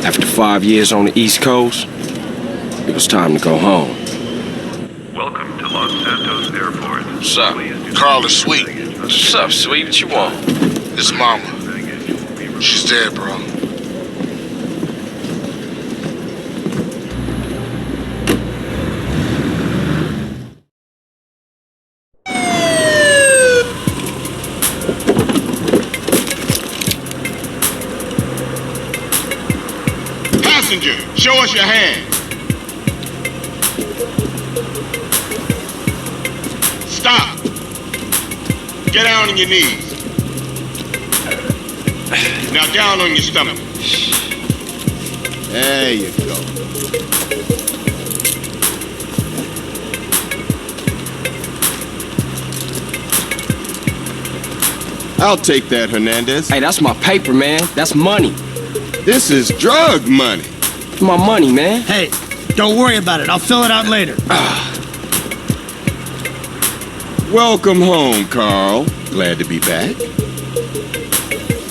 After 5 years on the East Coast, it was time to go home. Welcome to Los Santos Airport. What's up? Carl is sweet. What's up, sweet? What you want? It's Mama. She's dead, bro. Passenger, show us your hand. Stop. Get down on your knees. Now down on your stomach. There you go. I'll take that, Hernandez. Hey, that's my paper, man. That's money. This is drug money. My money, man. Hey, don't worry about it. I'll fill it out later. Welcome home, Carl. Glad to be back.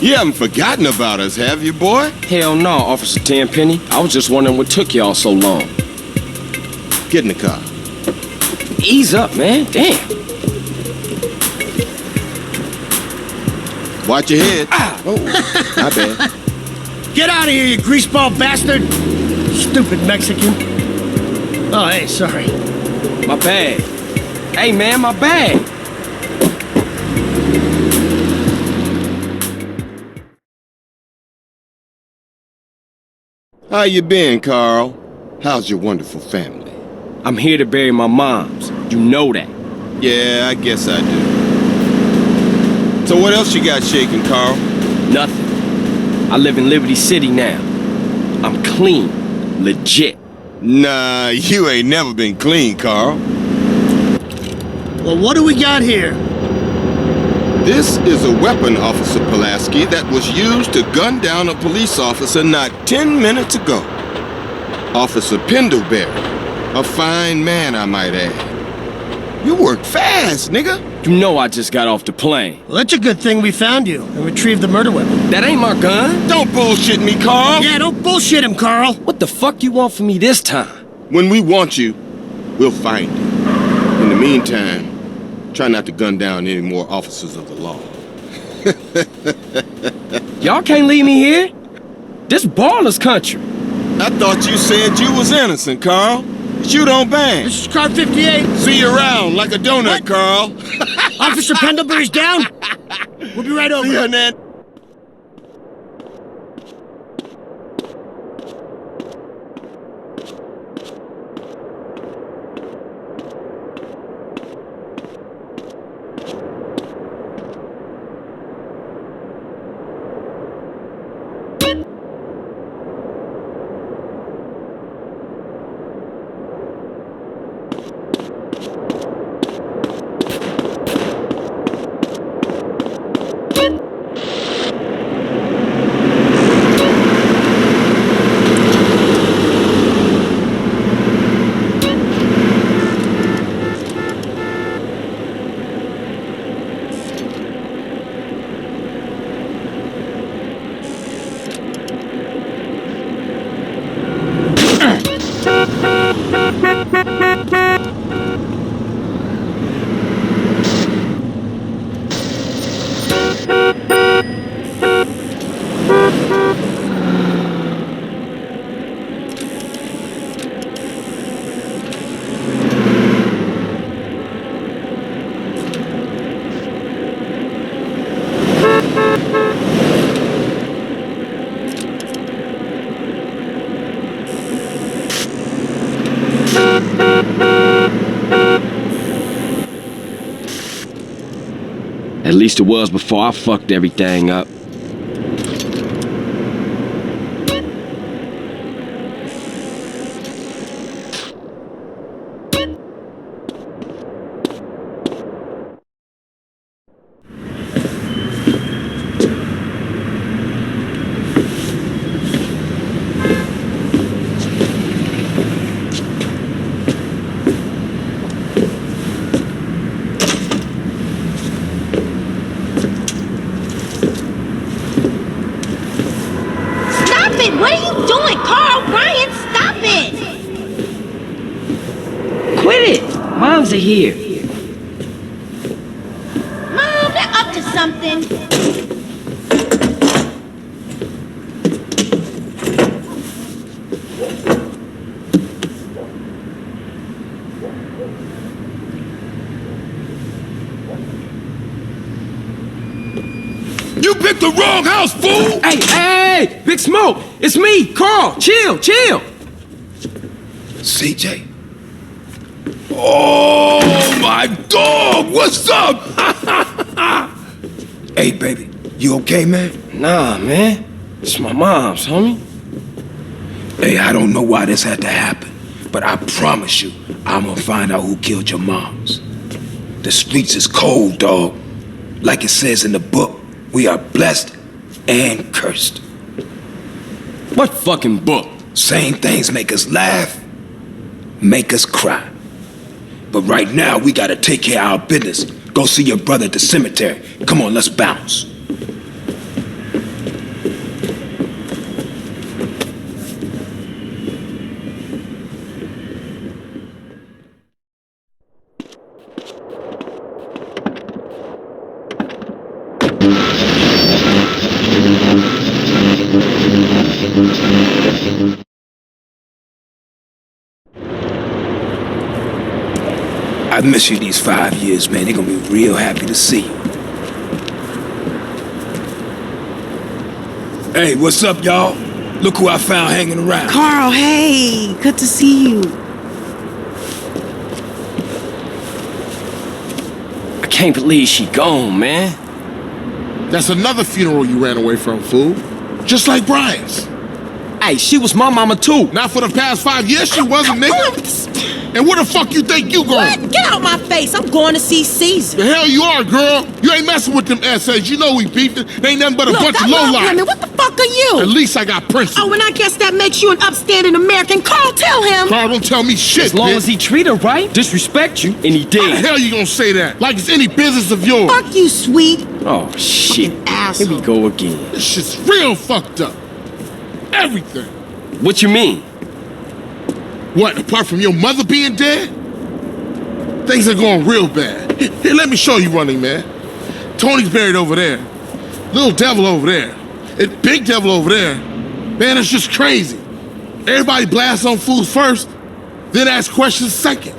You haven't forgotten about us, have you, boy? Hell no, Officer Tenpenny. I was just wondering what took y'all so long. Get in the car. Ease up, man. Damn. Watch your head. Oh, my bad. Get out of here, you greaseball bastard! Stupid Mexican. Oh, hey, sorry. My bag. Hey, man, my bag. How you been, Carl? How's your wonderful family? I'm here to bury my moms. You know that. Yeah, I guess I do. So what else you got shaking, Carl? Nothing. I live in Liberty City now. I'm clean. Legit. Nah, you ain't never been clean, Carl. Well, what do we got here? This is a weapon, Officer Pulaski, that was used to gun down a police officer not 10 minutes ago. Officer Pendlebury. A fine man, I might add. You work fast, nigga. You know I just got off the plane. Well, that's a good thing we found you and retrieved the murder weapon. That ain't my gun. Don't bullshit me, Carl. Yeah, don't bullshit him, Carl. What the fuck you want from me this time? When we want you, we'll find you. In the meantime, try not to gun down any more officers of the law. Y'all can't leave me here. This baller's country. I thought you said you was innocent, Carl. You don't bang. This is car 58. See you around like a donut, What? Carl. Officer Pendlebury's down. We'll be right over. See you, Ned. At least it was before I fucked everything up. to hear? Mom, they're up to something. You picked the wrong house, fool! Hey, Big Smoke! It's me, Carl! Chill! CJ? Oh, my dog! What's up? Hey, baby, you okay, man? Nah, man. It's my mom's, homie. Hey, I don't know why this had to happen, but I promise you, I'm gonna find out who killed your moms. The streets is cold, dog. Like it says in the book, we are blessed and cursed. What fucking book? Same things make us laugh, make us cry. But right now, we gotta take care of our business. Go see your brother at the cemetery. Come on, let's bounce. I've missed you these 5 years, man. They're gonna be real happy to see you. Hey, what's up, y'all? Look who I found hanging around. Carl, hey, good to see you. I can't believe she gone, man. That's another funeral you ran away from, fool. Just like Brian's. Hey, she was my mama too. Not for the past 5 years, she wasn't, nigga. And where the fuck you think you going? What? Get out my face. I'm going to see Caesar. The hell you are, girl. You ain't messing with them essays. You know we beefed it. They ain't nothing but a bunch of lowlife. Women. What the fuck are you? At least I got principles. Oh, and I guess that makes you an upstanding American. Carl, tell him. Carl, don't tell me shit, As long bitch. as he treat her right, disrespect you, and he How the did. hell you gonna say that? Like it's any business of yours. Fuck you, sweet. Oh, shit. Fucking asshole. Here we go again. This shit's real fucked up. Everything. What you mean? What, apart from your mother being dead? Things are going real bad. Here, let me show you running, man. Tony's buried over there. Little devil over there. And big devil over there. Man, it's just crazy. Everybody blasts on fools first, then ask questions second.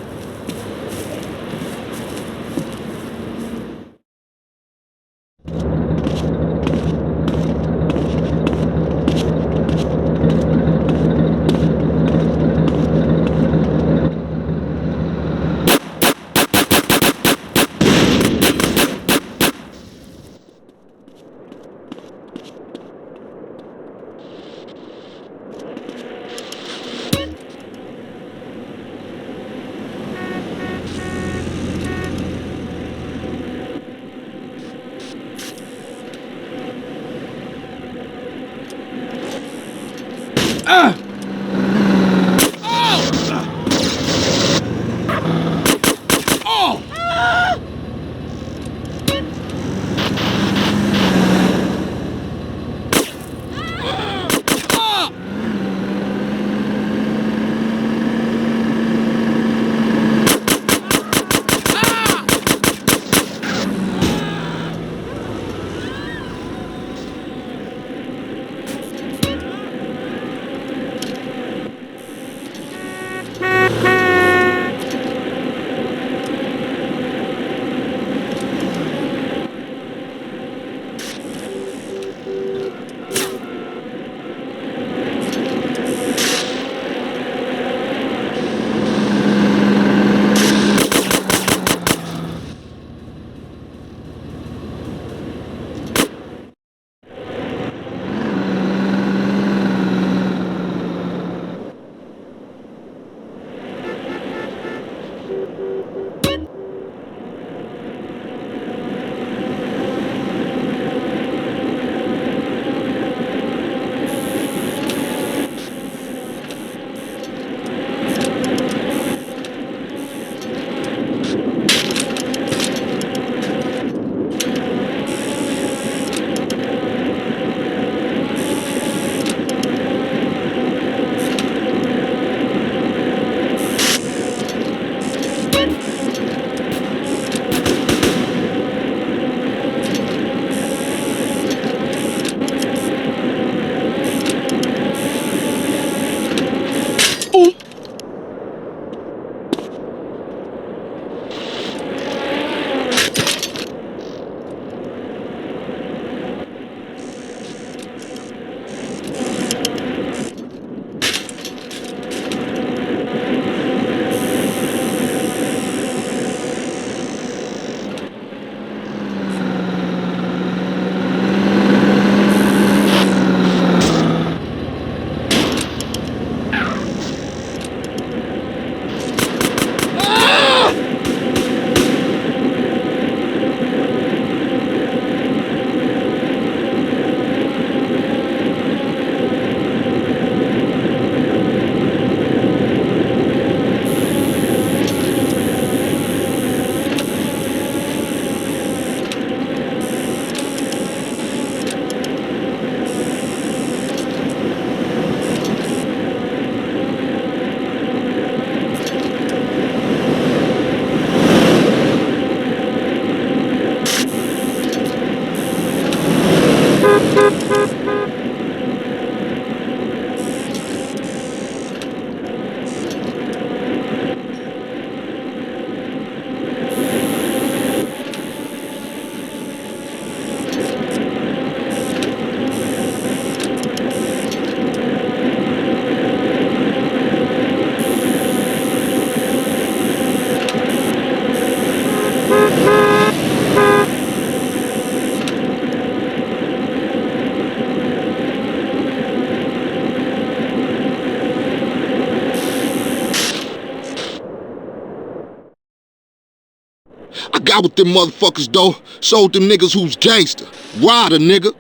Got with them motherfuckers, though. Showed them niggas who's gangster. Rider, nigga.